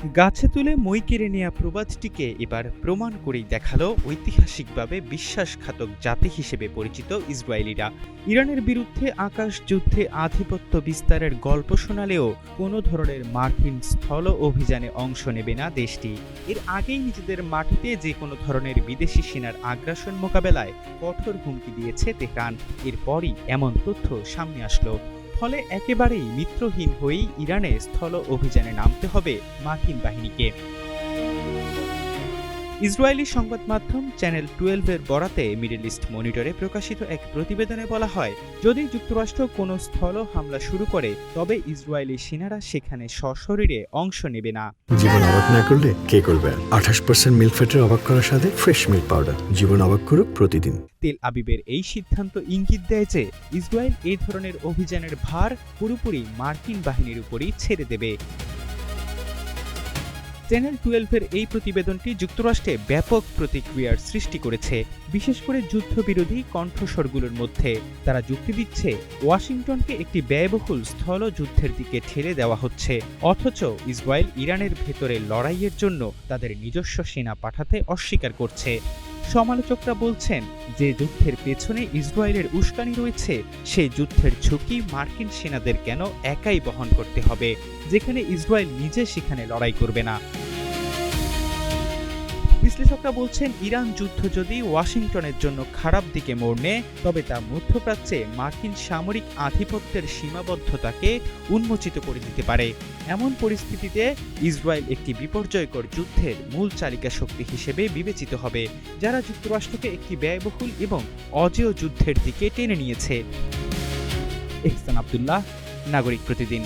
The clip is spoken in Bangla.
গাছে তুলে মই কেড়ে নেয়া প্রবাদটিকে এবার প্রমাণ করেই দেখালো ঐতিহাসিকভাবে বিশ্বাসঘাতক জাতি হিসেবে পরিচিত ইসরায়েলিরা। ইরানের বিরুদ্ধে আকাশ যুদ্ধে আধিপত্য বিস্তারের গল্প শোনালেও কোনো ধরনের মার্কিন স্থল অভিযানে অংশ নেবে না দেশটি। এর আগেই নিজেদের মাটিতে যে কোনো ধরনের বিদেশি সেনার আগ্রাসন মোকাবেলায় কঠোর হুমকি দিয়েছে তেহরান। এরপরই এমন তথ্য সামনে আসলো। ফলে একেবারেই মিত্রহীন হয়েই ইরানে স্থল অভিযানে নামতে হবে মার্কিন বাহিনীকে। ইসরায়েলি সংবাদ মাধ্যম চ্যানেল 12-এর বরাতে মিডল ইস্ট মনিটরে প্রকাশিত এক প্রতিবেদনে বলা হয়, যদি যুক্তরাষ্ট্র কোনো স্থল হামলা শুরু করে তবে ইসরায়েলি সেনারা সেখানে সশরীরে অংশ নেবে না। জীবন অবাক না করলে কে করবে? 28% মিল্ক ফ্যাটের অবাক করার সাথে ফ্রেশ মিল্ক পাউডার। জীবন অবাক করুক প্রতিদিন। তেল আবিবের এই সিদ্ধান্ত ইঙ্গিত দেয় যে ইসরায়েল এই ধরনের অভিযানের ভার পুরোপুরি মার্কিন বাহিনীর উপরই ছেড়ে দেবে। চ্যানেল 12-এর এই প্রতিবেদনটি যুক্তরাষ্ট্রে ব্যাপক প্রতিক্রিয়ার সৃষ্টি করেছে, বিশেষ করে যুদ্ধবিরোধী কণ্ঠস্বরগুলোর মধ্যে। তারা যুক্তি দিচ্ছে, ওয়াশিংটনকে একটি ব্যয়বহুল স্থল যুদ্ধের দিকে ঠেলে দেওয়া হচ্ছে, অথচ ইসরায়েল ইরানের ভেতরে লড়াইয়ের জন্য তাদের নিজস্ব সেনা পাঠাতে অস্বীকার করছে। সমালোচকরা বলছেন, যে যুদ্ধের পেছনে ইসরায়েলের উস্কানি রয়েছে সেই যুদ্ধের ঝুঁকি মার্কিন সেনাদের কেন একাই বহন করতে হবে, যেখানে ইসরায়েল নিজে সেখানে লড়াই করবে না। বিশ্লেষকরা বলছেন, ইরান যুদ্ধ যদি ওয়াশিংটনের জন্য খারাপ দিকে মোড় নেয় তবে তা মধ্যপ্রাচ্যে মার্কিন সামরিক আধিপত্যের সীমাবদ্ধতাকে উন্মোচিত করে দিতে পারে। এমন পরিস্থিতিতে ইসরায়েল একটি বিপর্যয়কর যুদ্ধের মূল চালিকা শক্তি হিসেবে বিবেচিত হবে, যারা যুক্তরাষ্ট্রকে একটি ব্যয়বহুল এবং অজেয় যুদ্ধের দিকে টেনে নিয়েছে। ইহসান আব্দুল্লাহ, নাগরিক প্রতিদিন।